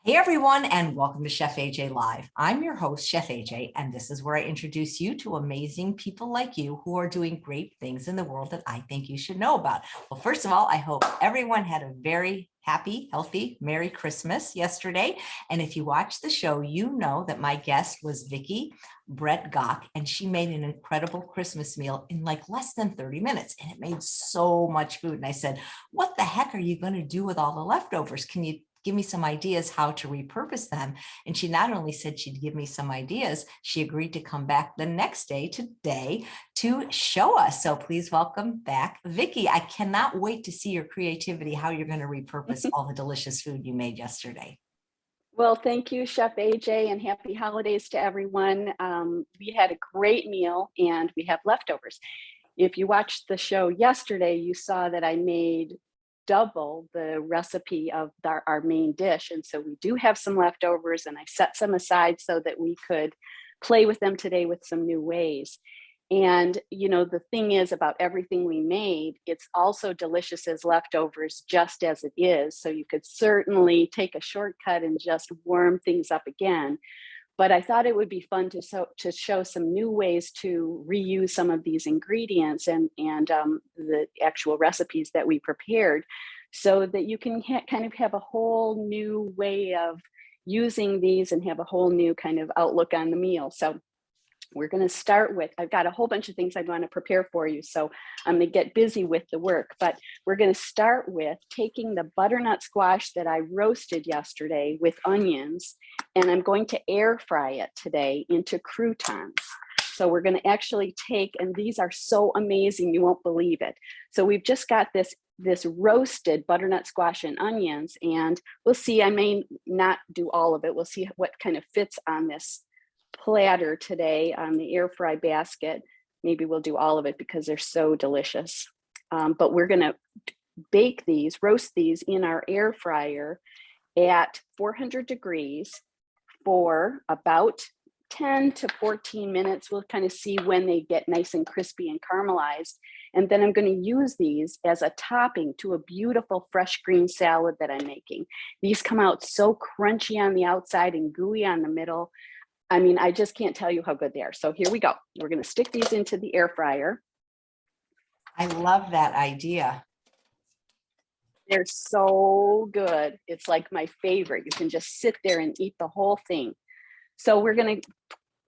Hey everyone, and welcome to Chef AJ Live. I'm your host, Chef AJ, and this is where I introduce you to amazing people like you who are doing great things in the world that I think you should know about. Well, first of all, I hope everyone had a very happy, healthy, Merry Christmas yesterday. And if you watched the show, you know that my guest was Vicki Brett-Gach, and she made an incredible Christmas meal in like less than 30 minutes. And it made so much food. And I said, what the heck are you going to do with all the leftovers? Can you give me some ideas how to repurpose them? And she not only said she'd give me some ideas, she agreed to come back the next day, today, to show us. So please welcome back, Vicki. I cannot wait to see your creativity, how you're going to repurpose all the delicious food you made yesterday. Well, thank you, Chef AJ, and happy holidays to everyone. We had a great meal and we have leftovers. If you watched the show yesterday, you saw that I made double the recipe of our main dish. And so we do have some leftovers, and I set some aside so that we could play with them today with some new ways. And, you know, the thing is about everything we made, it's also delicious as leftovers, just as it is. So you could certainly take a shortcut and just warm things up again. But I thought it would be fun to show some new ways to reuse some of these ingredients and the actual recipes that we prepared, so that you can kind of have a whole new way of using these and have a whole new kind of outlook on the meal. So we're going to start with, I've got a whole bunch of things I want to prepare for you, so I'm going to get busy with the work, but we're going to start with taking the butternut squash that I roasted yesterday with onions, and I'm going to air fry it today into croutons. So we're going to actually take, and these are so amazing, you won't believe it. So we've just got this roasted butternut squash and onions, and we'll see, I may not do all of it. We'll see what kind of fits on this platter today on the air fry basket. Maybe we'll do all of it because they're so delicious. But we're going to bake these, roast these in our air fryer at 400 degrees for about 10 to 14 minutes. We'll kind of see when they get nice and crispy and caramelized. And then I'm going to use these as a topping to a beautiful fresh green salad that I'm making. These come out so crunchy on the outside and gooey on the middle. I mean, I just can't tell you how good they are. So here we go. We're going to stick these into the air fryer. I love that idea. They're so good. It's like my favorite. You can just sit there and eat the whole thing. So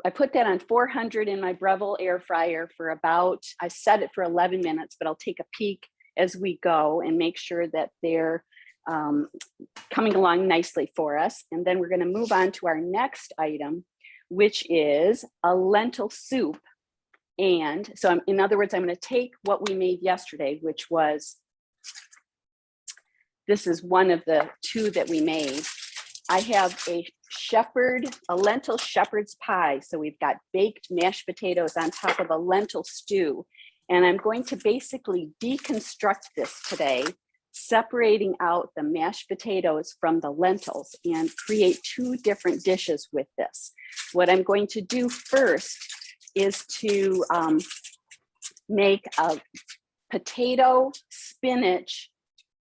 I put that on 400 in my Breville air fryer for about, I set it for 11 minutes, but I'll take a peek as we go and make sure that they're coming along nicely for us. And then we're going to move on to our next item, which is a lentil soup. And so in other words, I'm going to take what we made yesterday, which was, this is one of the two that we made. I have a lentil shepherd's pie. So we've got baked mashed potatoes on top of a lentil stew. And I'm going to basically deconstruct this today, separating out the mashed potatoes from the lentils, and create two different dishes with this. What I'm going to do first is to make a potato spinach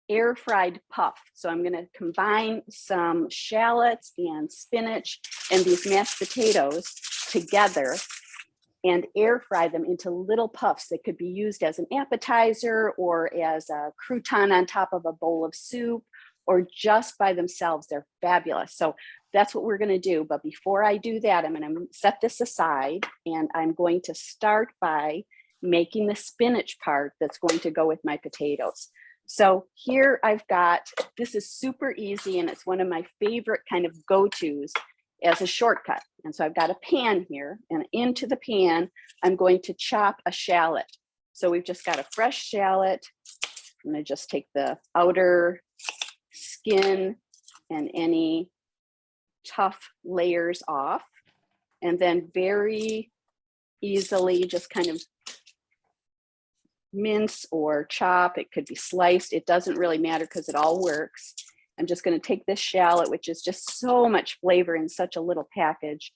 air fried puff. So I'm going to combine some shallots and spinach and these mashed potatoes together and air fry them into little puffs that could be used as an appetizer or as a crouton on top of a bowl of soup, or just by themselves. They're fabulous. So that's what we're going to do. But before I do that, I'm going to set this aside, and I'm going to start by making the spinach part that's going to go with my potatoes. So here I've got, this is super easy, and it's one of my favorite kind of go-tos as a shortcut. And so I've got a pan here, and into the pan, I'm going to chop a shallot. So we've just got a fresh shallot. I'm going to just take the outer skin and any tough layers off, and then very easily just kind of mince or chop. It could be sliced. It doesn't really matter because it all works. I'm just going to take this shallot, which is just so much flavor in such a little package,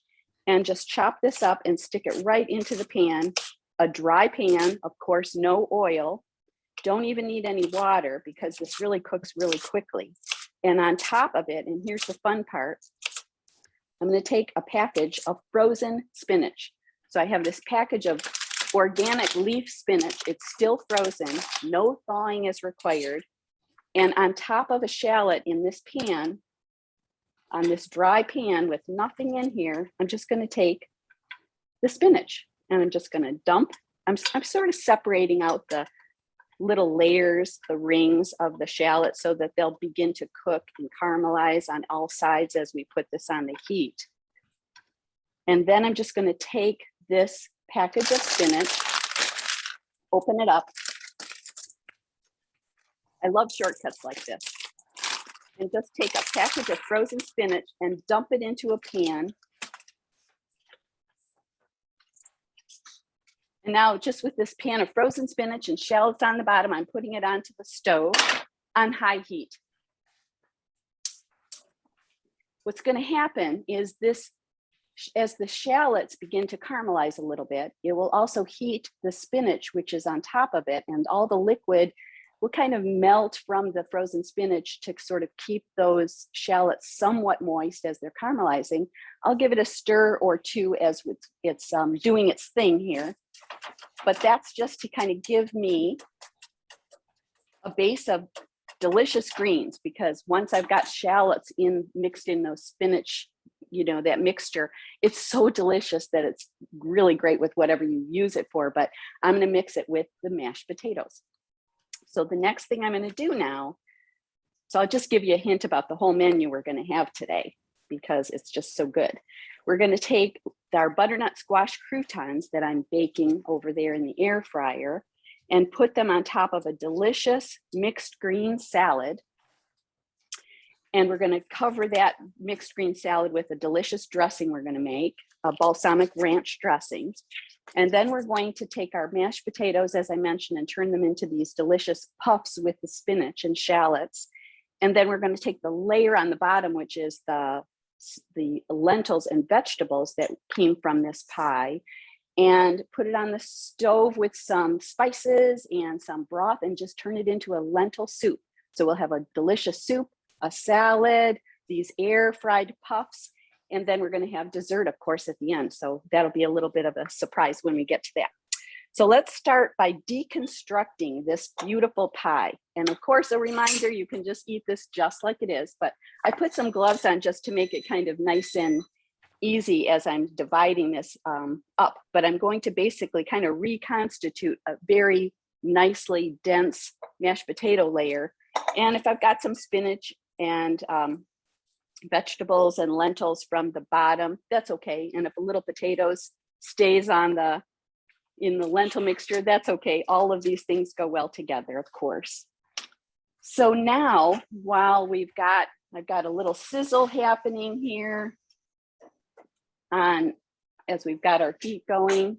and just chop this up and stick it right into the pan. A dry pan, of course, no oil. Don't even need any water because this really cooks really quickly. And on top of it, and here's the fun part, I'm going to take a package of frozen spinach. So I have this package of organic leaf spinach. It's still frozen. No thawing is required. And on top of a shallot in this pan, on this dry pan with nothing in here, I'm just going to take the spinach and I'm just going to dump. I'm sort of separating out the little layers, the rings of the shallot so that they'll begin to cook and caramelize on all sides as we put this on the heat. And then I'm just going to take this package of spinach, open it up. I love shortcuts like this. And just take a package of frozen spinach and dump it into a pan. And now just with this pan of frozen spinach and shallots on the bottom, I'm putting it onto the stove on high heat. What's going to happen is this, as the shallots begin to caramelize a little bit, it will also heat the spinach, which is on top of it, and all the liquid will kind of melt from the frozen spinach to sort of keep those shallots somewhat moist as they're caramelizing. I'll give it a stir or two as it's doing its thing here. But that's just to kind of give me a base of delicious greens, because once I've got shallots mixed in those spinach, you know, that mixture, it's so delicious that it's really great with whatever you use it for. But I'm going to mix it with the mashed potatoes. So the next thing I'm going to do now, so I'll just give you a hint about the whole menu we're going to have today, because it's just so good. We're going to take our butternut squash croutons that I'm baking over there in the air fryer and put them on top of a delicious mixed green salad. And we're going to cover that mixed green salad with a delicious dressing we're going to make, a balsamic ranch dressing. And then we're going to take our mashed potatoes, as I mentioned, and turn them into these delicious puffs with the spinach and shallots. And then we're going to take the layer on the bottom, which is the lentils and vegetables that came from this pie, and put it on the stove with some spices and some broth and just turn it into a lentil soup. So we'll have a delicious soup, a salad, these air fried puffs, and then we're going to have dessert, of course, at the end. So that'll be a little bit of a surprise when we get to that. So let's start by deconstructing this beautiful pie. And of course, a reminder, you can just eat this just like it is, but I put some gloves on just to make it kind of nice and easy as I'm dividing this up. But I'm going to basically kind of reconstitute a very nicely dense mashed potato layer. And if I've got some spinach and vegetables and lentils from the bottom, that's okay. And if a little potatoes stays in the lentil mixture, that's okay. All of these things go well together, of course. So now, while I've got a little sizzle happening here as we've got our heat going,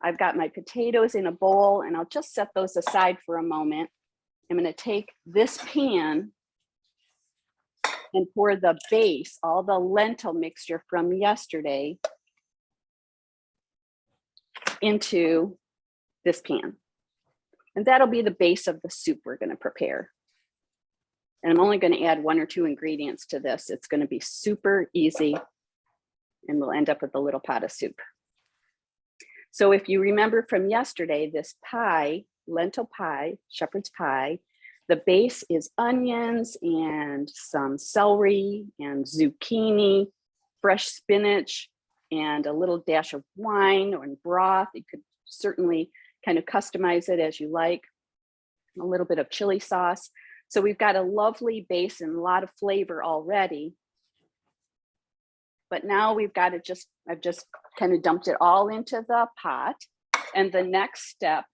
I've got my potatoes in a bowl, and I'll just set those aside for a moment. I'm going to take this pan and pour the base, all the lentil mixture from yesterday, into this pan. And that'll be the base of the soup we're going to prepare. And I'm only going to add 1 or 2 ingredients to this. It's going to be super easy, and we'll end up with a little pot of soup. So if you remember from yesterday, this pie, lentil pie, shepherd's pie, the base is onions and some celery and zucchini, fresh spinach, and a little dash of wine or broth. You could certainly kind of customize it as you like. A little bit of chili sauce. So we've got a lovely base and a lot of flavor already. But now we've got to I've just kind of dumped it all into the pot. And the next step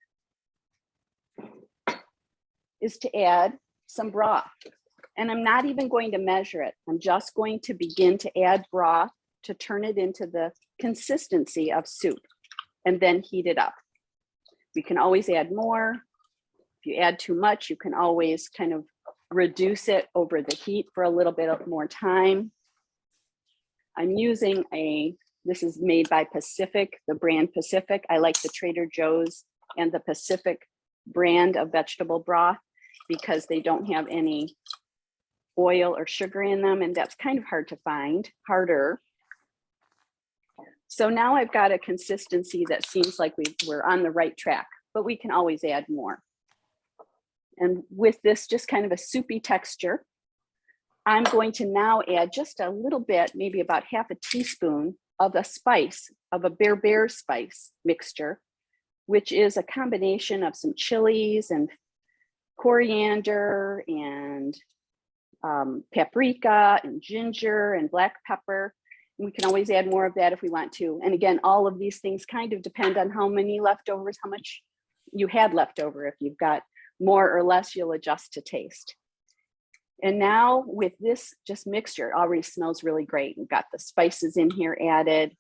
is to add some broth. And I'm not even going to measure it. I'm just going to begin to add broth to turn it into the consistency of soup and then heat it up. We can always add more. If you add too much, you can always kind of reduce it over the heat for a little bit of more time. I'm using this is made by Pacific, the brand Pacific. I like the Trader Joe's and the Pacific brand of vegetable broth because they don't have any oil or sugar in them, and that's kind of hard to find, harder. So now I've got a consistency that seems like we're on the right track, but we can always add more. And with this just kind of a soupy texture, I'm going to now add just a little bit, maybe about half a teaspoon of a spice, of a bear spice mixture, which is a combination of some chilies and coriander and paprika and ginger and black pepper. And we can always add more of that if we want to. And again, all of these things kind of depend on how many leftovers, how much you had left over. If you've got more or less, you'll adjust to taste. And now with this just mixture, it already smells really great. We've got the spices in here added,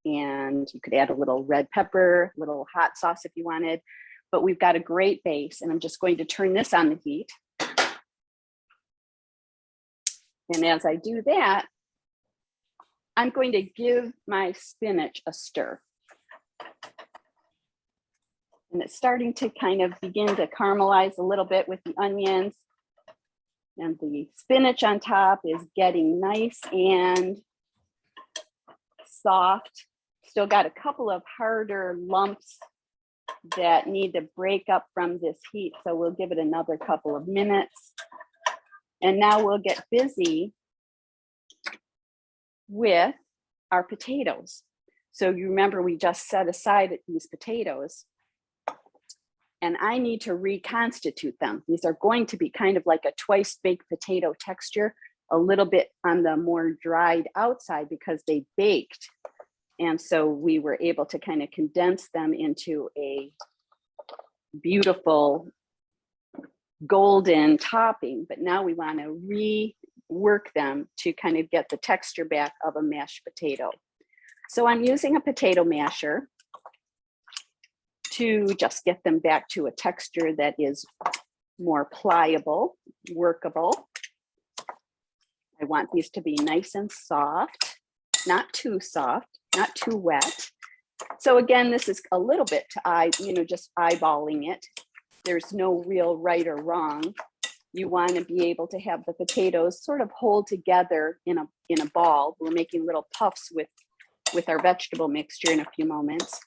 and you could add a little red pepper, a little hot sauce if you wanted, but we've got a great base. And I'm just going to turn this on the heat. And as I do that, I'm going to give my spinach a stir. And it's starting to kind of begin to caramelize a little bit with the onions. And the spinach on top is getting nice and soft. Still got a couple of harder lumps that need to break up from this heat. So we'll give it another couple of minutes. And now we'll get busy with our potatoes. So you remember we just set aside these potatoes, and I need to reconstitute them. These are going to be kind of like a twice baked potato texture, a little bit on the more dried outside because they baked. And so we were able to kind of condense them into a beautiful golden topping, but now we want to rework them to kind of get the texture back of a mashed potato. So I'm using a potato masher to just get them back to a texture that is more pliable, workable. I want these to be nice and soft, not too soft, not too wet. So again, this is a little bit to just eyeballing it. There's no real right or wrong. You want to be able to have the potatoes sort of hold together in a ball. We're making little puffs with our vegetable mixture in a few moments.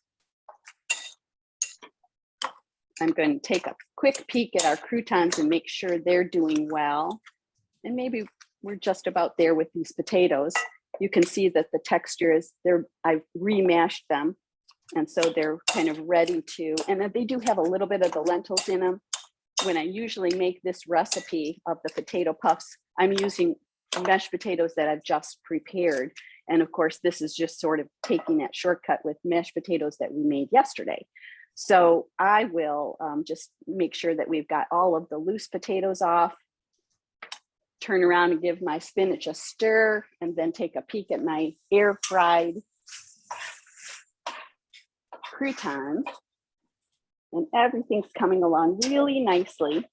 I'm going to take a quick peek at our croutons and make sure they're doing well. And maybe we're just about there with these potatoes. You can see that the texture is there. I've remashed them. And so they're kind of ready to, and they do have a little bit of the lentils in them. When I usually make this recipe of the potato puffs, I'm using mashed potatoes that I've just prepared. And of course, this is just sort of taking that shortcut with mashed potatoes that we made yesterday. So I will just make sure that we've got all of the loose potatoes off, turn around and give my spinach a stir, and then take a peek at my air fried croutons. And everything's coming along really nicely.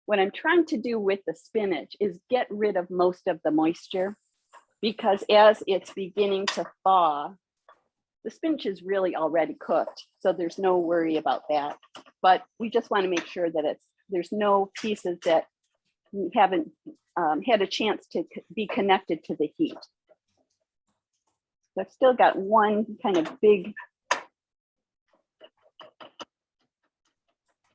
What I'm trying to do with the spinach is get rid of most of the moisture, because as it's beginning to thaw, the spinach is really already cooked, so there's no worry about that. But we just want to make sure that there's no pieces that haven't had a chance to be connected to the heat. So I've still got one kind of big,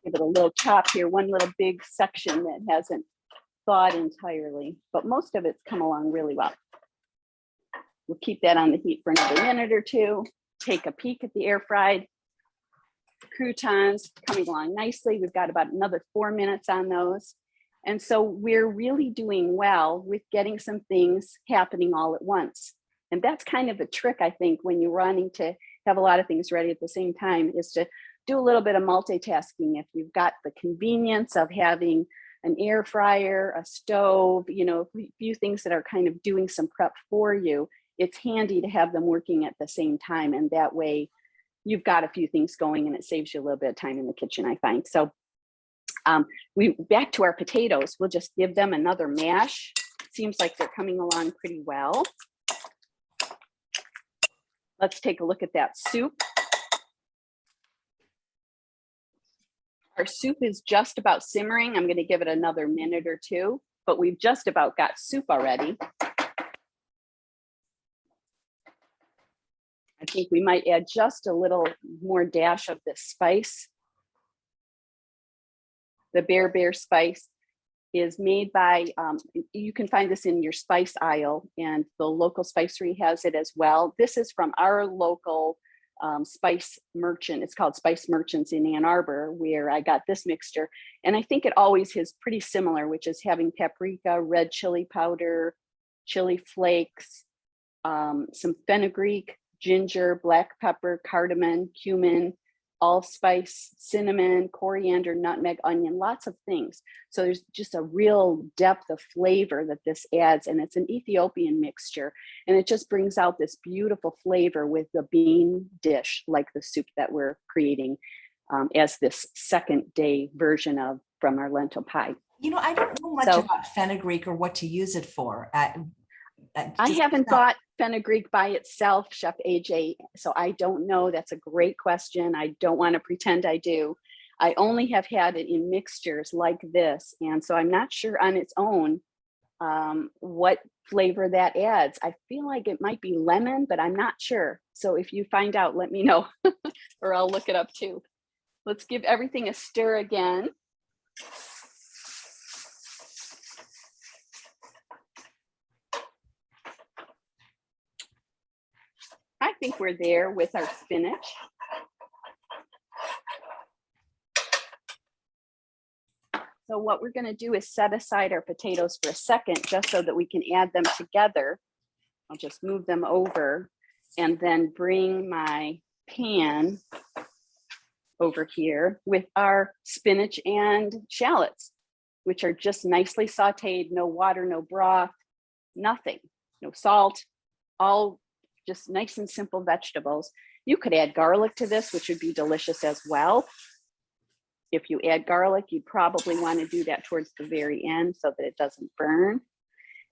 give it a little chop here, one little big section that hasn't thawed entirely, but most of it's come along really well. We'll keep that on the heat for another minute or two. Take a peek at the air fried croutons, coming along nicely. We've got about another 4 minutes on those. And so we're really doing well with getting some things happening all at once. And that's kind of a trick, I think, when you're wanting to have a lot of things ready at the same time, is to do a little bit of multitasking. If you've got the convenience of having an air fryer, a stove, a few things that are kind of doing some prep for you, it's handy to have them working at the same time. And that way you've got a few things going and it saves you a little bit of time in the kitchen, I find. So back to our potatoes, we'll just give them another mash. Seems like they're coming along pretty well. Let's take a look at that soup. Our soup is just about simmering. I'm going to give it another minute or two. but we've just about got soup already. I think we might add just a little more dash of this spice. The Bear spice is made by, you can find this in your spice aisle, and the local spicery has it as well. This is from our local spice merchant. It's called Spice Merchants in Ann Arbor, where I got this mixture. And I think it always is pretty similar, which is having paprika, red chili powder, chili flakes, some fenugreek, ginger, black pepper, cardamom, cumin, allspice, cinnamon, coriander, nutmeg, onion, lots of things. So there's just a real depth of flavor that this adds, and it's an Ethiopian mixture, and it just brings out this beautiful flavor with the bean dish, like the soup that we're creating as this second day version of from our lentil pie. You know, I don't know much about fenugreek or what to use it for. I haven't bought fenugreek by itself, Chef AJ, so I don't know. That's a great question. I don't want to pretend I do. I only have had it in mixtures like this, and so I'm not sure on its own what flavor that adds. I feel like it might be lemon, but I'm not sure. So if you find out, let me know, or I'll look it up too. Let's give everything a stir again. I think we're there with our spinach. So what we're going to do is set aside our potatoes for a second, just so that we can add them together. I'll just move them over and then bring my pan over here with our spinach and shallots, which are just nicely sauteed, no water, no broth, nothing, no salt, all just nice and simple vegetables. You could add garlic to this, which would be delicious as well. If you add garlic, you'd probably want to do that towards the very end so that it doesn't burn.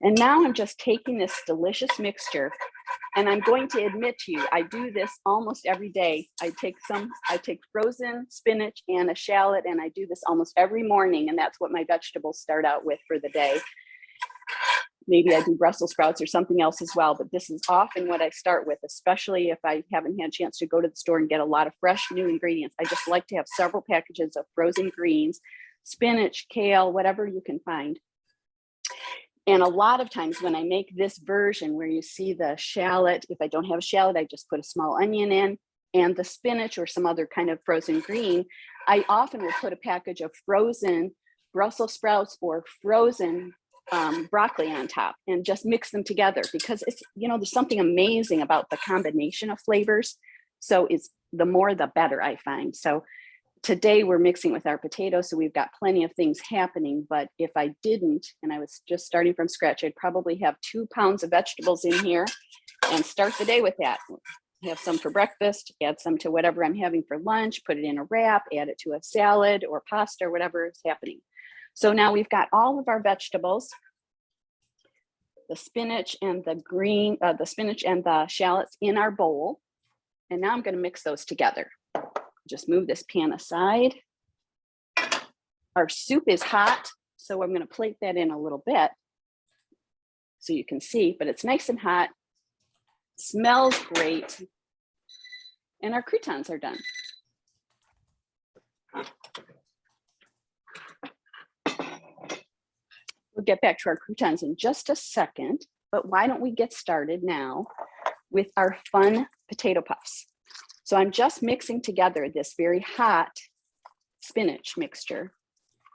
And now I'm just taking this delicious mixture, and I'm going to admit to you, I do this almost every day. I take frozen spinach and a shallot, and I do this almost every morning, and that's what my vegetables start out with for the day. Maybe I do Brussels sprouts or something else as well, but this is often what I start with, especially if I haven't had a chance to go to the store and get a lot of fresh new ingredients. I just like to have several packages of frozen greens, spinach, kale, whatever you can find. And a lot of times when I make this version where you see the shallot, if I don't have a shallot, I just put a small onion in, and the spinach or some other kind of frozen green, I often will put a package of frozen Brussels sprouts or frozen broccoli on top and just mix them together, because it's, you know, there's something amazing about the combination of flavors. So it's the more the better, I find. So today we're mixing with our potatoes, so we've got plenty of things happening. But if I didn't, and I was just starting from scratch, I'd probably have 2 pounds of vegetables in here and start the day with that. Have some for breakfast, add some to whatever I'm having for lunch, put it in a wrap, add it to a salad or pasta or whatever is happening. So now we've got all of our vegetables, the spinach and the spinach and the shallots in our bowl. And now I'm going to mix those together. Just move this pan aside. Our soup is hot, so I'm going to plate that in a little bit so you can see, but it's nice and hot. Smells great. And our croutons are done. We'll get back to our croutons in just a second, but why don't we get started now with our fun potato puffs. So I'm just mixing together this very hot spinach mixture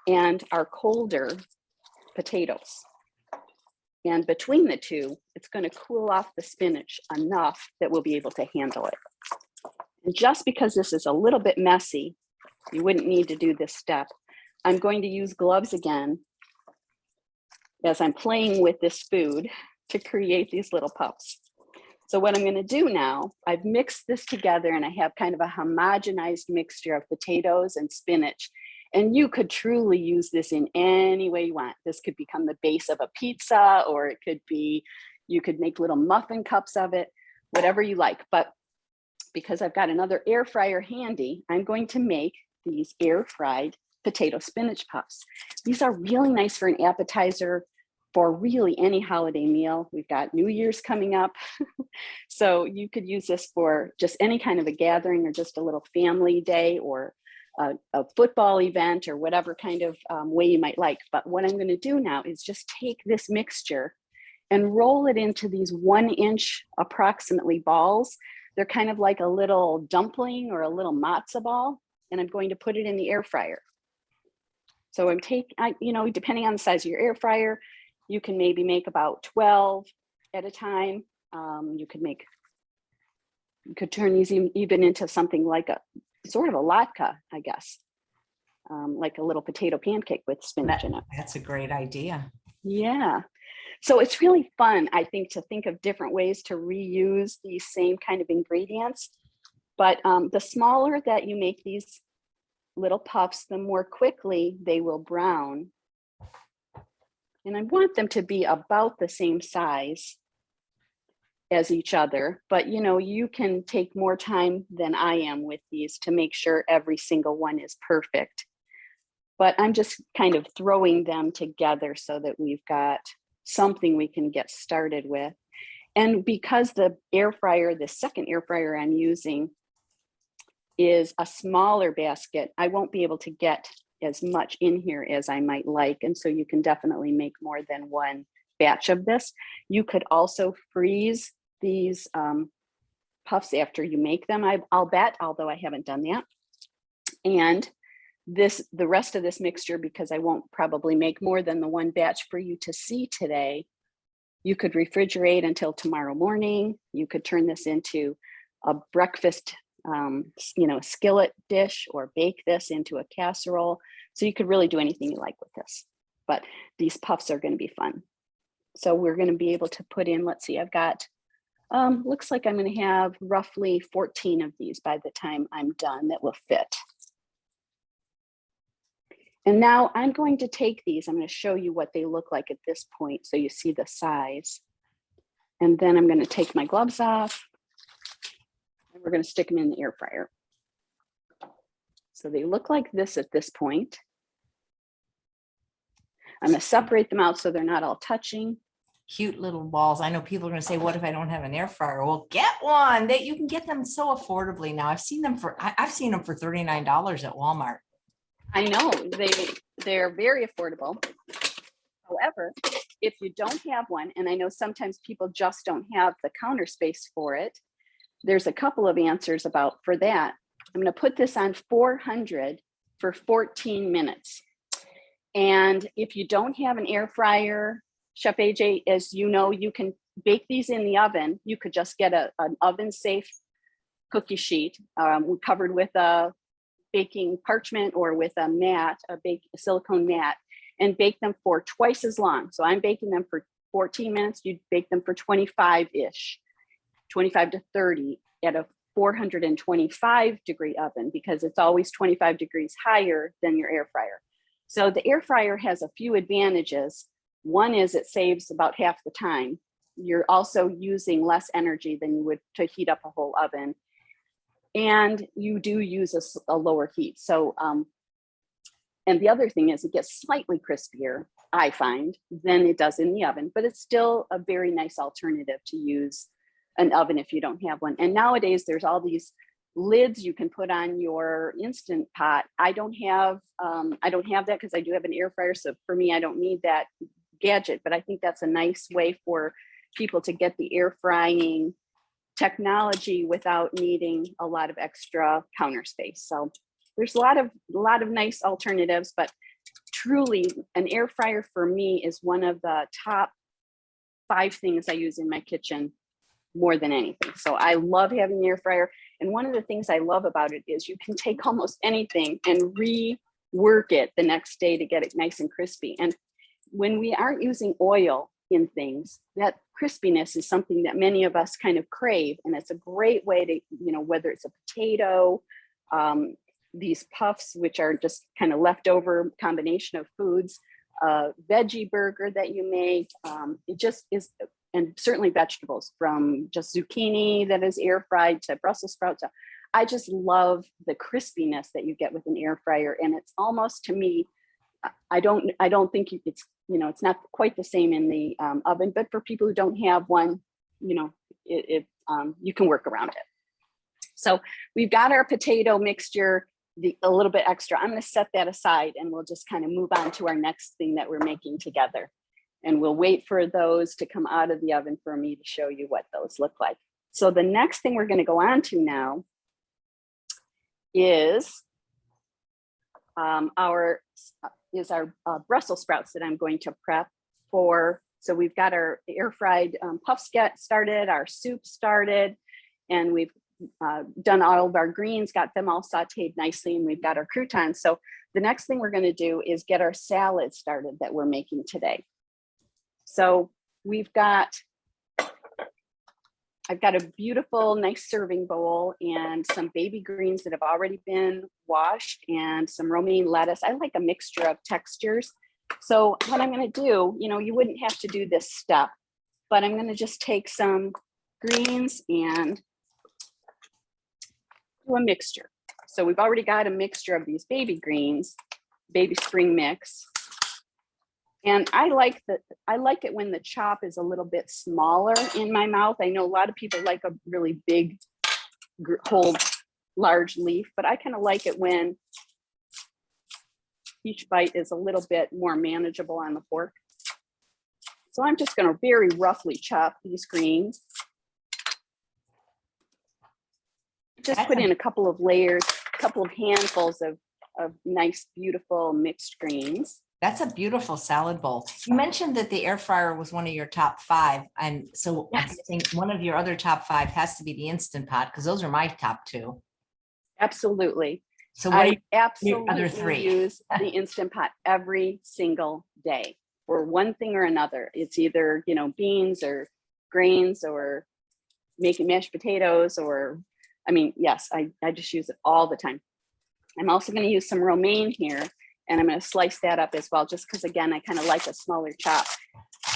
and our colder potatoes. And between the two, it's going to cool off the spinach enough that we'll be able to handle it. And just because this is a little bit messy, you wouldn't need to do this step. I'm going to use gloves again as I'm playing with this food to create these little puffs. So what I'm going to do now, I've mixed this together and I have kind of a homogenized mixture of potatoes and spinach. And you could truly use this in any way you want. This could become the base of a pizza, or it could be, you could make little muffin cups of it, whatever you like. But because I've got another air fryer handy, I'm going to make these air fried potato spinach puffs. These are really nice for an appetizer for really any holiday meal. We've got New Year's coming up. So you could use this for just any kind of a gathering or just a little family day or a football event or whatever kind of way you might like. But what I'm going to do now is just take this mixture and roll it into these 1 inch approximately balls. They're kind of like a little dumpling or a little matzo ball, and I'm going to put it in the air fryer. So depending on the size of your air fryer, you can maybe make about 12 at a time. You could turn these even into something like a sort of a latke, I guess, like a little potato pancake with spinach in it. That's a great idea. Yeah. So it's really fun, I think, to think of different ways to reuse these same kind of ingredients. But the smaller that you make these little puffs, the more quickly they will brown. And I want them to be about the same size as each other, but you can take more time than I am with these to make sure every single one is perfect. But I'm just kind of throwing them together so that we've got something we can get started with. And because the air fryer, the second air fryer I'm using, is a smaller basket, I won't be able to get as much in here as I might like. And so you can definitely make more than one batch of this. You could also freeze these puffs after you make them, I'll bet, although I haven't done that. And the rest of this mixture, because I won't probably make more than the one batch for you to see today, you could refrigerate until tomorrow morning. You could turn this into a breakfast skillet dish, or bake this into a casserole. So you could really do anything you like with this, but these puffs are going to be fun. So we're going to be able to put in, let's see, I've got, looks like I'm going to have roughly 14 of these by the time I'm done that will fit. And now I'm going to take these, I'm going to show you what they look like at this point so you see the size. And then I'm going to take my gloves off, and we're going to stick them in the air fryer. So they look like this at this point. I'm going to separate them out so they're not all touching. Cute little balls. I know people are going to say, what if I don't have an air fryer? Well, get one. You can get them so affordably now. I've seen them for $39 at Walmart. I know they're very affordable. However, if you don't have one, and I know sometimes people just don't have the counter space for it, there's a couple of answers for that. I'm going to put this on 400 for 14 minutes. And if you don't have an air fryer, Chef AJ, as you know, you can bake these in the oven. You could just get an oven safe cookie sheet covered with a baking parchment or with a mat, a silicone mat, and bake them for twice as long. So I'm baking them for 14 minutes. You bake them for 25-ish, 25 to 30 at a 425 degree oven, because it's always 25 degrees higher than your air fryer. So the air fryer has a few advantages. One is it saves about half the time. You're also using less energy than you would to heat up a whole oven. And you do use a lower heat. So, and the other thing is it gets slightly crispier, I find, than it does in the oven, but it's still a very nice alternative to use an oven if you don't have one. And nowadays there's all these lids you can put on your Instant Pot. I don't have that because I do have an air fryer. So for me, I don't need that gadget, but I think that's a nice way for people to get the air frying technology without needing a lot of extra counter space. So there's a lot of nice alternatives, but truly an air fryer for me is one of the top 5 things I use in my kitchen more than anything. So I love having the air fryer. And one of the things I love about it is you can take almost anything and rework it the next day to get it nice and crispy. And when we aren't using oil in things, that crispiness is something that many of us kind of crave. And it's a great way to, whether it's a potato, these puffs, which are just kind of leftover combination of foods, veggie burger that you make, it just is, and certainly vegetables, from just zucchini that is air fried to Brussels sprouts. I just love the crispiness that you get with an air fryer. And it's almost, to me, I don't think it's, it's not quite the same in the oven, but for people who don't have one, you can work around it. So we've got our potato mixture, a little bit extra. I'm going to set that aside and we'll just kind of move on to our next thing that we're making together. And we'll wait for those to come out of the oven for me to show you what those look like. So the next thing we're going to go on to now is our Brussels sprouts that I'm going to prep for. So we've got our air fried puffs started, our soup started, and we've done all of our greens, got them all sauteed nicely, and we've got our croutons. So the next thing we're going to do is get our salad started that we're making today. So I've got a beautiful, nice serving bowl and some baby greens that have already been washed and some romaine lettuce. I like a mixture of textures. So what I'm going to do, you wouldn't have to do this step, but I'm going to just take some greens and do a mixture. So we've already got a mixture of these baby greens, baby spring mix. And I like it when the chop is a little bit smaller in my mouth. I know a lot of people like a really big, whole, large leaf, but I kind of like it when each bite is a little bit more manageable on the fork. So I'm just going to very roughly chop these greens. Just put in a couple of layers, a couple of handfuls of nice, beautiful mixed greens. That's a beautiful salad bowl. You mentioned that the air fryer was one of your top 5. And so yes. I think one of your other top 5 has to be the Instant Pot, because those are my top 2. Absolutely. So I absolutely other 3? Use the Instant Pot every single day for one thing or another. It's either, beans or grains or making mashed potatoes or, yes, I just use it all the time. I'm also going to use some romaine here. And I'm going to slice that up as well, just because, again, I kind of like a smaller chop.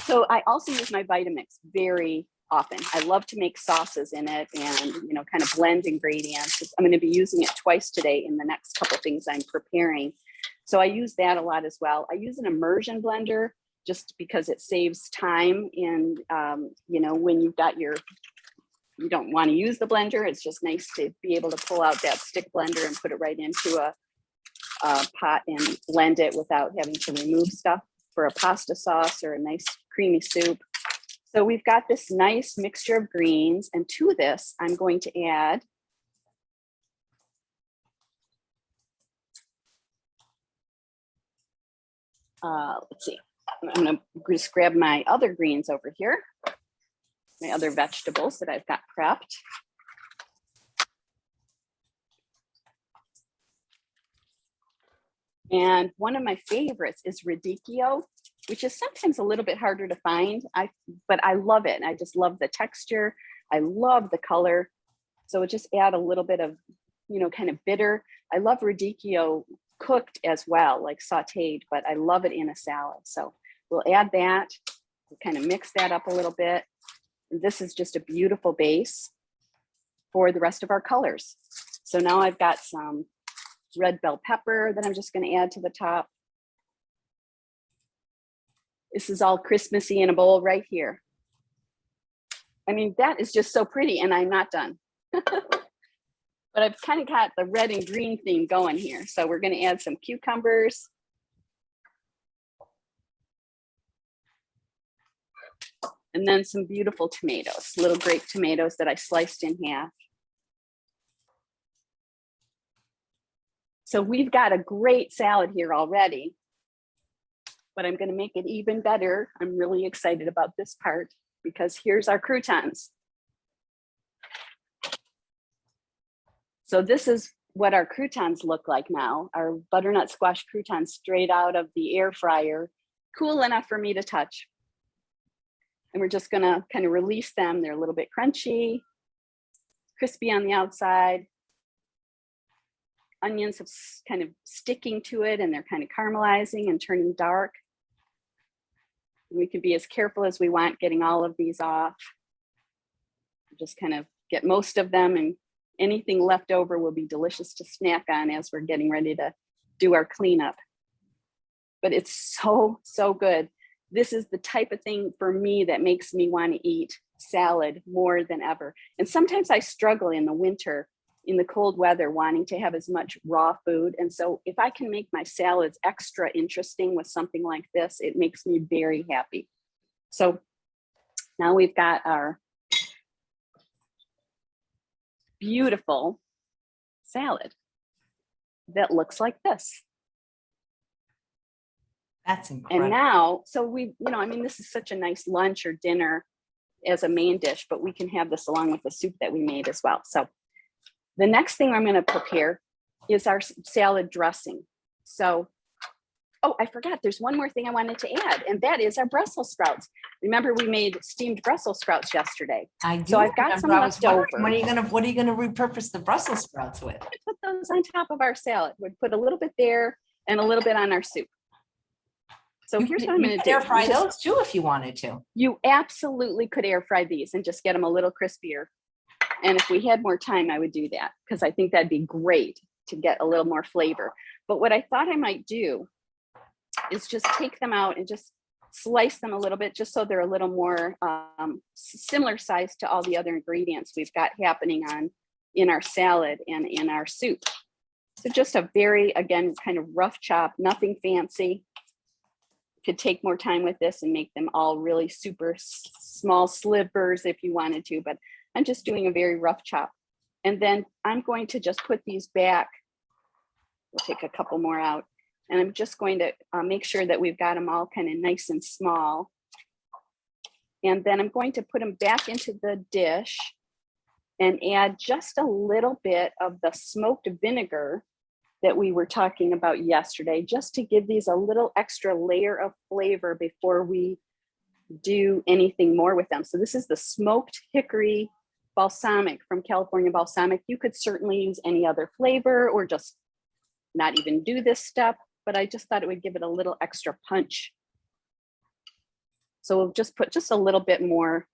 So I also use my Vitamix very often. I love to make sauces in it and, kind of blend ingredients. I'm going to be using it twice today in the next couple of things I'm preparing. So I use that a lot as well. I use an immersion blender just because it saves time in, when you've got you don't want to use the blender. It's just nice to be able to pull out that stick blender and put it right into a pot and blend it without having to remove stuff for a pasta sauce or a nice creamy soup. So we've got this nice mixture of greens, and to this I'm going to add let's see, I'm going to just grab my other greens over here, my other vegetables that I've got prepped. And one of my favorites is radicchio, which is sometimes a little bit harder to find, but I love it. I just love the texture. I love the color. So just add a little bit of, kind of bitter. I love radicchio cooked as well, like sauteed, but I love it in a salad. So we'll add that, we'll kind of mix that up a little bit. And this is just a beautiful base for the rest of our colors. So now I've got some red bell pepper that I'm just going to add to the top. This is all Christmassy in a bowl right here. That is just so pretty, and I'm not done. But I've kind of got the red and green theme going here. So we're going to add some cucumbers. And then some beautiful tomatoes, little grape tomatoes that I sliced in half. So we've got a great salad here already, but I'm going to make it even better. I'm really excited about this part because here's our croutons. So this is what our croutons look like now, our butternut squash croutons straight out of the air fryer, cool enough for me to touch. And we're just going to kind of release them. They're a little bit crunchy, crispy on the outside. Onions have kind of sticking to it, and they're kind of caramelizing and turning dark. We can be as careful as we want getting all of these off. Just kind of get most of them anything left over will be delicious to snack on as we're getting ready to do our cleanup. But it's so, so good. This is the type of thing for me that makes me want to eat salad more than ever. And sometimes I struggle in the winter, in the cold weather, wanting to have as much raw food. And so if I can make my salads extra interesting with something like this, it makes me very happy. So now we've got our beautiful salad that looks like this. That's incredible. And now, so we, I mean, this is such a nice lunch or dinner as a main dish, but we can have this along with the soup that we made as well. So the next thing I'm going to prepare is our salad dressing. So, oh, I forgot, there's one more thing I wanted to add, and that is our Brussels sprouts. Remember, we made steamed Brussels sprouts yesterday. I do. So I've got some left over. What are you going to repurpose the Brussels sprouts with? Put those on top of our salad. We'd put a little bit there and a little bit on our soup. So here's what I'm going to do. Air fry those too if you wanted to. You absolutely could air fry these and just get them a little crispier. And if we had more time, I would do that because I think that'd be great to get a little more flavor. But what I thought I might do is just take them out and just slice them a little bit, just so they're a little more similar size to all the other ingredients we've got happening in our salad and in our soup. So just a very, again, kind of rough chop, nothing fancy. Could take more time with this and make them all really super small slivers if you wanted to, but I'm just doing a very rough chop. And then I'm going to just put these back. We'll take a couple more out. And I'm just going to make sure that we've got them all kind of nice and small. And then I'm going to put them back into the dish and add just a little bit of the smoked vinegar that we were talking about yesterday, just to give these a little extra layer of flavor before we do anything more with them. So this is the smoked hickory balsamic from California Balsamic. You could certainly use any other flavor or just not even do this step, but I just thought it would give it a little extra punch. So we'll just put just a little bit more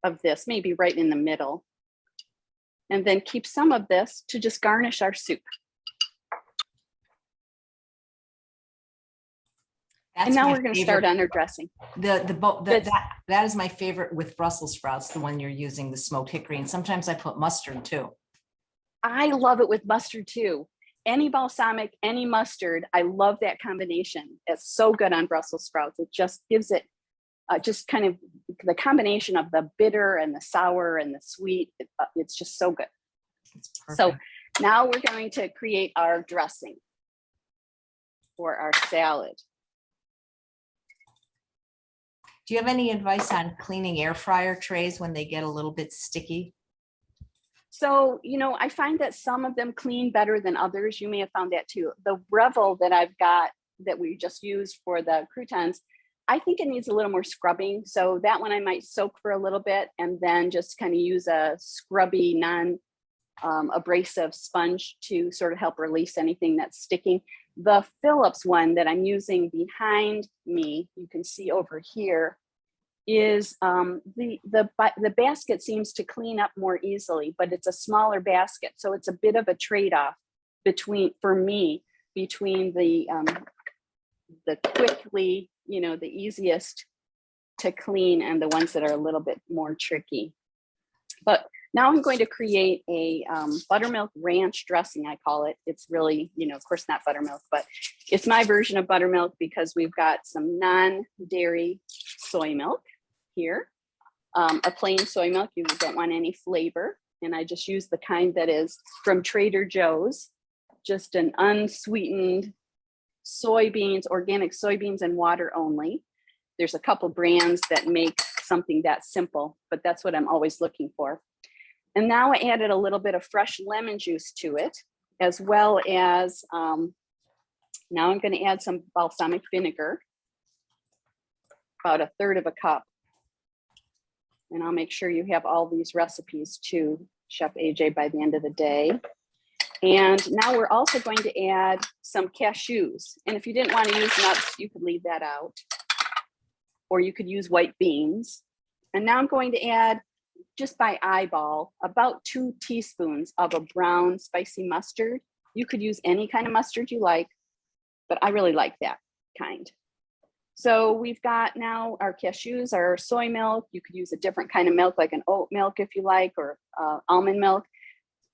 of this, maybe right in the middle, and then keep some of this to just garnish our soup. And now we're going to start on our dressing. That is my favorite with Brussels sprouts, the one you're using, the smoked hickory. And sometimes I put mustard too. I love it with mustard too. Any balsamic, any mustard. I love that combination. It's so good on Brussels sprouts. It just gives it just kind of the combination of the bitter and the sour and the sweet. It's just so good. So now we're going to create our dressing for our salad. Do you have any advice on cleaning air fryer trays when they get a little bit sticky? So, I find that some of them clean better than others. You may have found that too. The Revel that I've got that we just used for the croutons, I think it needs a little more scrubbing. So that one I might soak for a little bit and then just kind of use a scrubby, non-abrasive sponge to sort of help release anything that's sticking. The Phillips one that I'm using behind me, you can see over here, is the basket seems to clean up more easily, but it's a smaller basket. So it's a bit of a trade-off for me, between the quickly, the easiest to clean and the ones that are a little bit more tricky. But now I'm going to create a buttermilk ranch dressing, I call it. It's really, of course not buttermilk, but it's my version of buttermilk because we've got some non-dairy soy milk here, a plain soy milk. You don't want any flavor. And I just use the kind that is from Trader Joe's, just an unsweetened soybeans, organic soybeans and water only. There's a couple brands that make something that simple, but that's what I'm always looking for. And now I added a little bit of fresh lemon juice to it, as well as now I'm going to add some balsamic vinegar, about 1/3 of a cup. And I'll make sure you have all these recipes too, Chef AJ, by the end of the day. And now we're also going to add some cashews. And if you didn't want to use nuts, you could leave that out. Or you could use white beans. And now I'm going to add just by eyeball, about 2 teaspoons of a brown spicy mustard. You could use any kind of mustard you like, but I really like that kind. So we've got now our cashews, our soy milk. You could use a different kind of milk, like an oat milk if you like, or almond milk.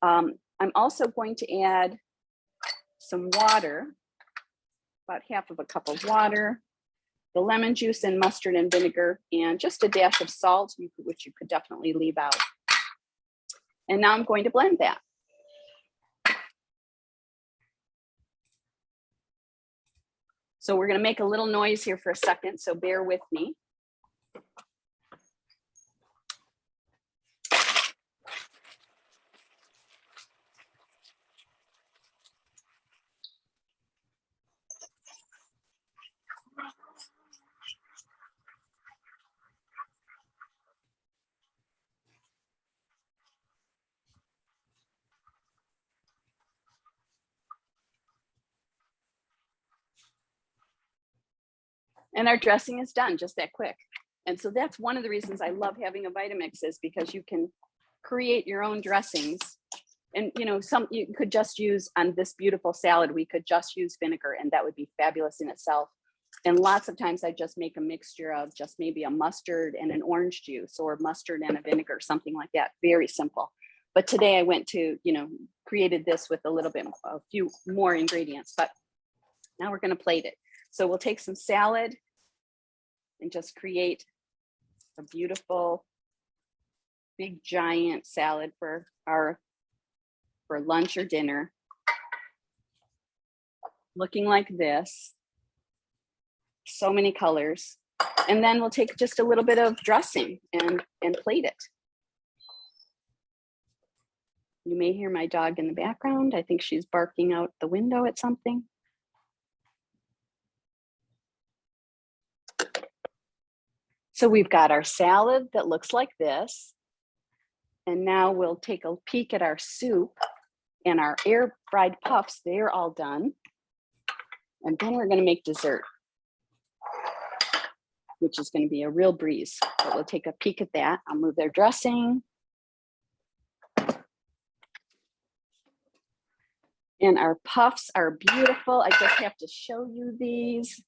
I'm also going to add some water, about half of a cup of water, the lemon juice and mustard and vinegar, and just a dash of salt, which you could definitely leave out. And now I'm going to blend that. So we're going to make a little noise here for a second, so bear with me. And our dressing is done just that quick. And so that's one of the reasons I love having a Vitamix, is because you can create your own dressings. And some you could just use on this beautiful salad, we could just use vinegar and that would be fabulous in itself. And lots of times I just make a mixture of just maybe a mustard and an orange juice, or mustard and a vinegar, something like that. Very simple. But today I went to, created this with a few more ingredients, but now we're going to plate it. So we'll take some salad and just create a beautiful, big, giant salad for lunch or dinner. Looking like this. So many colors. And then we'll take just a little bit of dressing and plate it. You may hear my dog in the background. I think she's barking out the window at something. So we've got our salad that looks like this. And now we'll take a peek at our soup and our air fried puffs. They're all done. And then we're going to make dessert, which is going to be a real breeze. But we'll take a peek at that. I'll move their dressing. And our puffs are beautiful. I just have to show you these.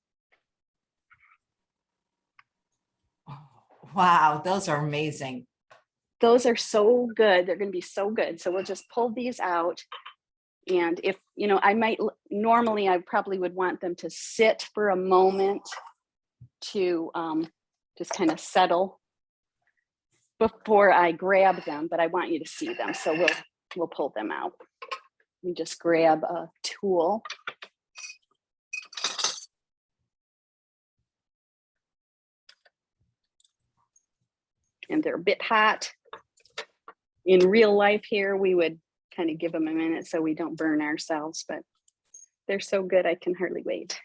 Wow, those are amazing. Those are so good. They're going to be so good. So we'll just pull these out. And if, normally I probably would want them to sit for a moment to just kind of settle before I grab them, but I want you to see them. So we'll pull them out. We just grab a tool. And they're a bit hot. In real life here, we would kind of give them a minute so we don't burn ourselves, but they're so good, I can hardly wait.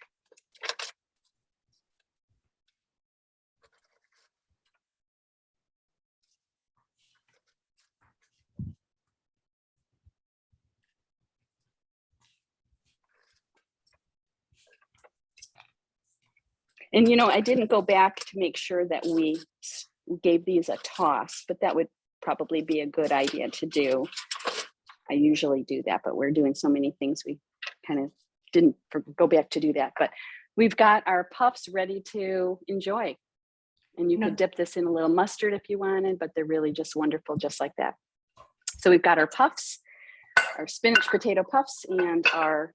And I didn't go back to make sure that we gave these a toss, but that would probably be a good idea to do. I usually do that, but we're doing so many things, we kind of didn't go back to do that. But we've got our puffs ready to enjoy. And you could dip this in a little mustard if you wanted, but they're really just wonderful, just like that. So we've got our puffs, our spinach potato puffs, and our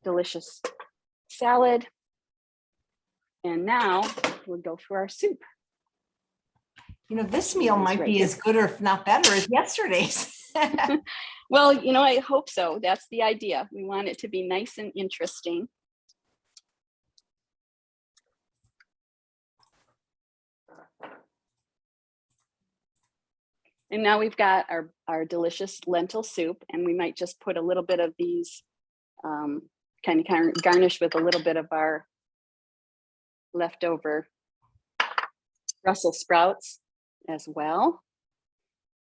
delicious salad. And now we'll go for our soup. This meal might be as good, or if not better, as yesterday's. Well, I hope so. That's the idea. We want it to be nice and interesting. And now we've got our delicious lentil soup, and we might just put a little bit of these, kind of garnish with a little bit of our leftover Brussels sprouts as well.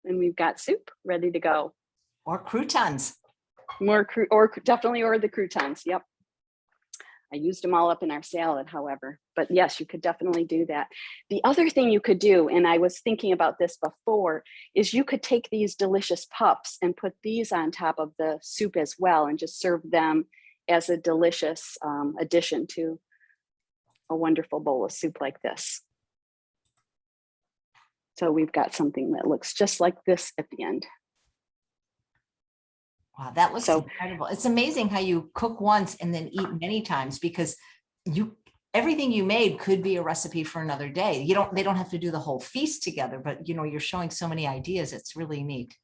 And we've got soup ready to go. Or croutons. Or definitely the croutons. Yep. I used them all up in our salad, however, but yes, you could definitely do that. The other thing you could do, and I was thinking about this before, is you could take these delicious puffs and put these on top of the soup as well and just serve them as a delicious addition to a wonderful bowl of soup like this. So we've got something that looks just like this at the end. Wow, that looks incredible. It's amazing how you cook once and then eat many times, because everything you made could be a recipe for another day. They don't have to do the whole feast together, but you're showing so many ideas. It's really neat.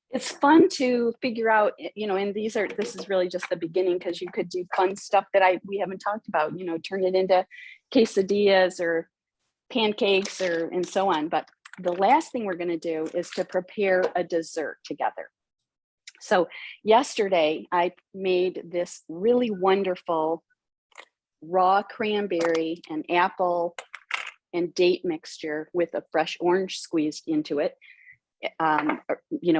It's fun to figure out, and this is really just the beginning, because you could do fun stuff that we haven't talked about, turn it into quesadillas or pancakes and so on. But the last thing we're going to do is to prepare a dessert together. So yesterday I made this really wonderful raw cranberry and apple and date mixture with a fresh orange squeezed into it,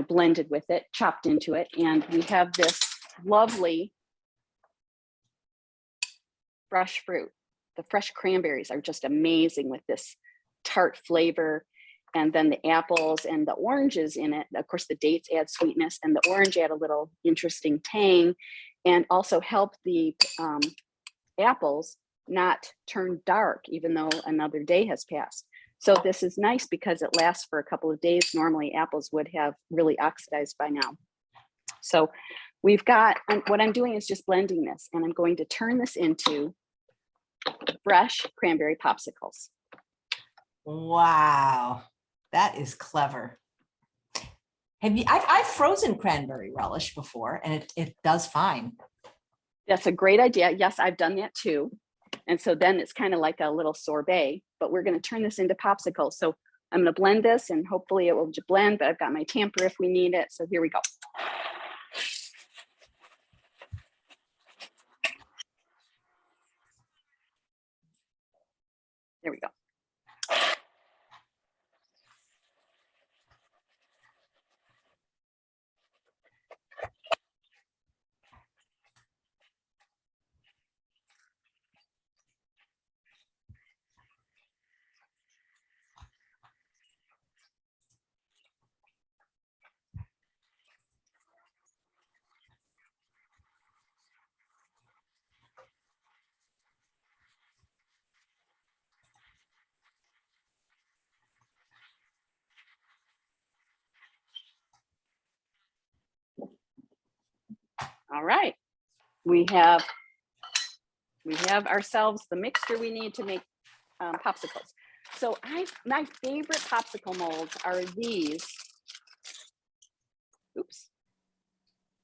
blended with it, chopped into it. And we have this lovely fresh fruit. The fresh cranberries are just amazing with this tart flavor. And then the apples and the oranges in it. Of course, the dates add sweetness, and the orange add a little interesting tang, and also help the apples not turn dark, even though another day has passed. So this is nice because it lasts for a couple of days. Normally, apples would have really oxidized by now. So we've got, what I'm doing is just blending this, and I'm going to turn this into fresh cranberry popsicles. Wow. That is clever. I've frozen cranberry relish before, and it does fine. That's a great idea. Yes, I've done that too. And so then it's kind of like a little sorbet, but we're going to turn this into popsicles. So I'm going to blend this, and hopefully it will blend, but I've got my tamper if we need it. So here we go. There we go. All right, we have ourselves the mixture we need to make popsicles. So my favorite popsicle molds are these,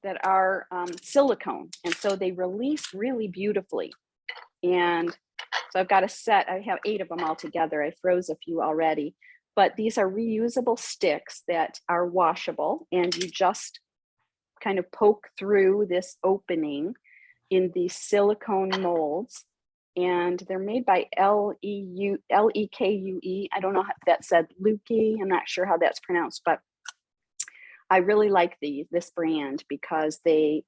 that are silicone, and so they release really beautifully. And so I've got a set. I have 8 of them all together. I froze a few already, but these are reusable sticks that are washable, and you just kind of poke through this opening in these silicone molds, and they're made by Lekue. I don't know how that said, Lukey. I'm not sure how that's pronounced, but I really like this brand because they,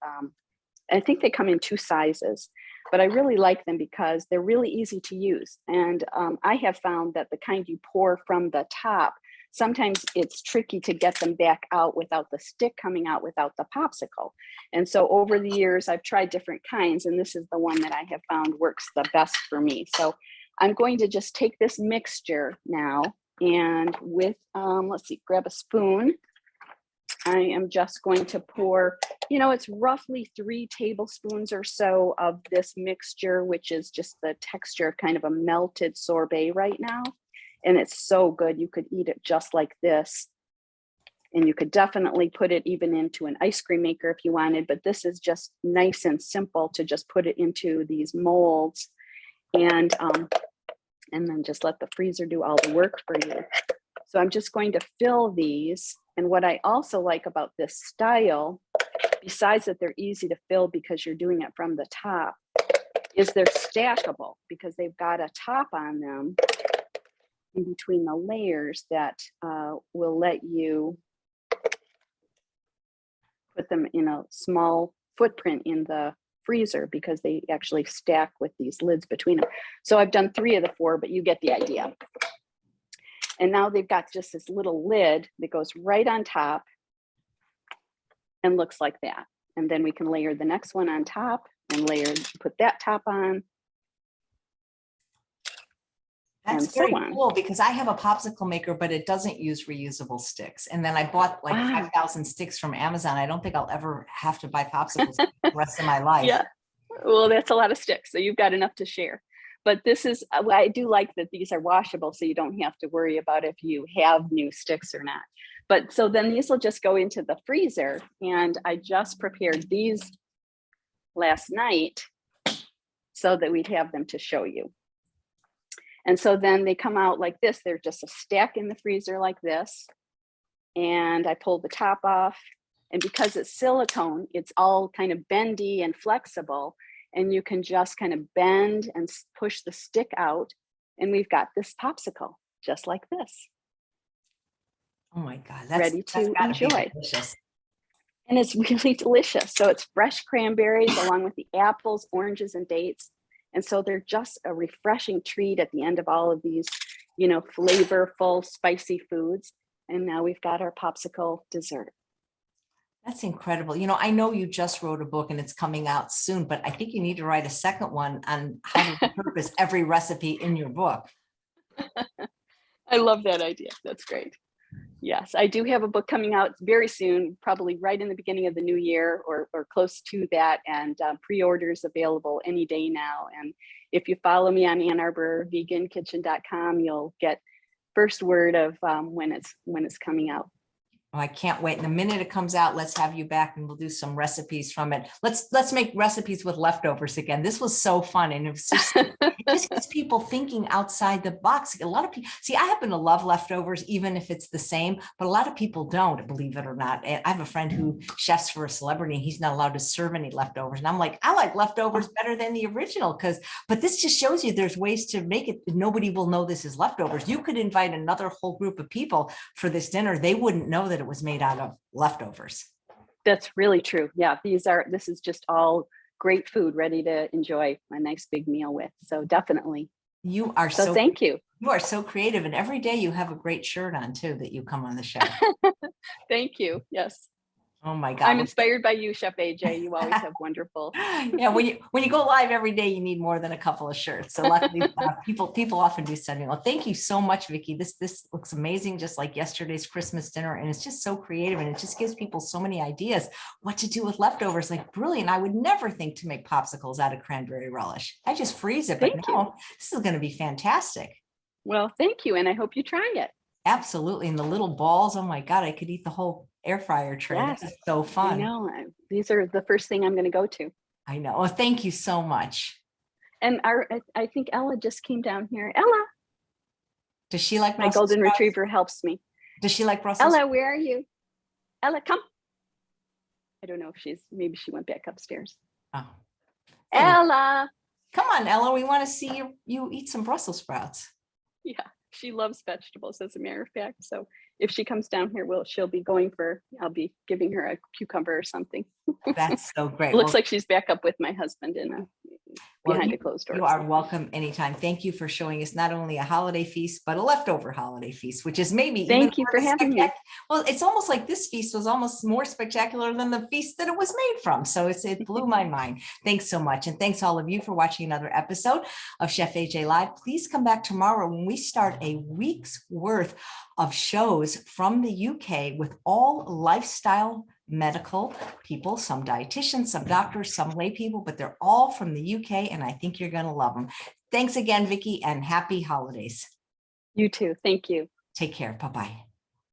I think they come in 2 sizes, but I really like them because they're really easy to use. And I have found that the kind you pour from the top, sometimes it's tricky to get them back out without the stick coming out without the popsicle. And so over the years, I've tried different kinds, and this is the one that I have found works the best for me. So I'm going to just take this mixture now, and with, let's see, grab a spoon. I am just going to pour, it's roughly 3 tablespoons or so of this mixture, which is just the texture of kind of a melted sorbet right now. And it's so good. You could eat it just like this. And you could definitely put it even into an ice cream maker if you wanted, but this is just nice and simple to just put it into these molds and then just let the freezer do all the work for you. So I'm just going to fill these. And what I also like about this style, besides that they're easy to fill because you're doing it from the top, is they're stackable because they've got a top on them in between the layers that will let you put them in a small footprint in the freezer because they actually stack with these lids between them. So I've done 3 of the 4, but you get the idea. And now they've got just this little lid that goes right on top and looks like that. And then we can layer the next one on top and put that top on. That's very cool because I have a popsicle maker, but it doesn't use reusable sticks. And then I bought like 5,000 sticks from Amazon. I don't think I'll ever have to buy popsicles the rest of my life. Yeah, well, that's a lot of sticks. So you've got enough to share. But this is, I do like that these are washable, so you don't have to worry about if you have new sticks or not. But so then these will just go into the freezer. And I just prepared these last night so that we'd have them to show you. And so then they come out like this. They're just a stack in the freezer like this. And I pulled the top off. And because it's silicone, it's all kind of bendy and flexible. And you can just kind of bend and push the stick out. And we've got this popsicle just like this. Oh my God, ready to enjoy. And it's really delicious. So it's fresh cranberries along with the apples, oranges, and dates. And so they're just a refreshing treat at the end of all of these, you know, flavorful, spicy foods. And now we've got our popsicle dessert. That's incredible. You know, I know you just wrote a book and it's coming out soon, but I think you need to write a second one on how to repurpose every recipe in your book. I love that idea. That's great. Yes, I do have a book coming out very soon, probably right in the beginning of the new year or close to that. And pre-orders available any day now. And if you follow me on Ann Arbor Vegan Kitchen.com, you'll get first word of when it's coming out. Oh, I can't wait. And the minute it comes out, let's have you back and we'll do some recipes from it. Let's make recipes with leftovers again. This was so fun. And it was just, it just gets people thinking outside the box. A lot of people, see, I happen to love leftovers, even if it's the same, but a lot of people don't, believe it or not. And I have a friend who chefs for a celebrity and he's not allowed to serve any leftovers. And I'm like, I like leftovers better than the original but this just shows you there's ways to make it. Nobody will know this is leftovers. You could invite another whole group of people for this dinner. They wouldn't know that it was made out of leftovers. That's really true. Yeah, this is just all great food ready to enjoy a nice big meal with. So definitely. You are so thank you. You are so creative. And every day you have a great shirt on too, that you come on the show. Thank you. Yes. Oh my God. I'm inspired by you, Chef AJ. You always have wonderful. Yeah, when you go live every day, you need more than a couple of shirts. So luckily, people often do send me. Well, thank you so much, Vicki. This looks amazing, just like yesterday's Christmas dinner, and it's just so creative, and it just gives people so many ideas what to do with leftovers. Like brilliant! I would never think to make popsicles out of cranberry relish. I just freeze it. But no, this is going to be fantastic. Well, thank you, and I hope you try it. Absolutely, and the little balls. Oh my God, I could eat the whole air fryer tray. Yes, that's so fun. I know. These are the first thing I'm going to go to. I know. Well, thank you so much. And I think Ella just came down here. Ella. Does she like my golden retriever helps me. Does she like Brussels? Ella, where are you? Ella, come. I don't know if maybe she went back upstairs. Oh. Ella. Come on, Ella. We want to see you eat some Brussels sprouts. Yeah, she loves vegetables, as a matter of fact. So if she comes down here, she'll be I'll be giving her a cucumber or something. That's so great. It looks like she's back up with my husband behind a closed door. You are welcome anytime. Thank you for showing us not only a holiday feast, but a leftover holiday feast, which is maybe Thank you for having me. Well, it's almost like this feast was almost more spectacular than the feast that it was made from. So it blew my mind. Thanks so much. And thanks all of you for watching another episode of Chef AJ Live. Please come back tomorrow when we start a week's worth of shows from the UK with all lifestyle medical people, some dietitians, some doctors, some lay people, but they're all from the UK, and I think you're going to love them. Thanks again, Vicki, and happy holidays. You too. Thank you. Take care. Bye-bye.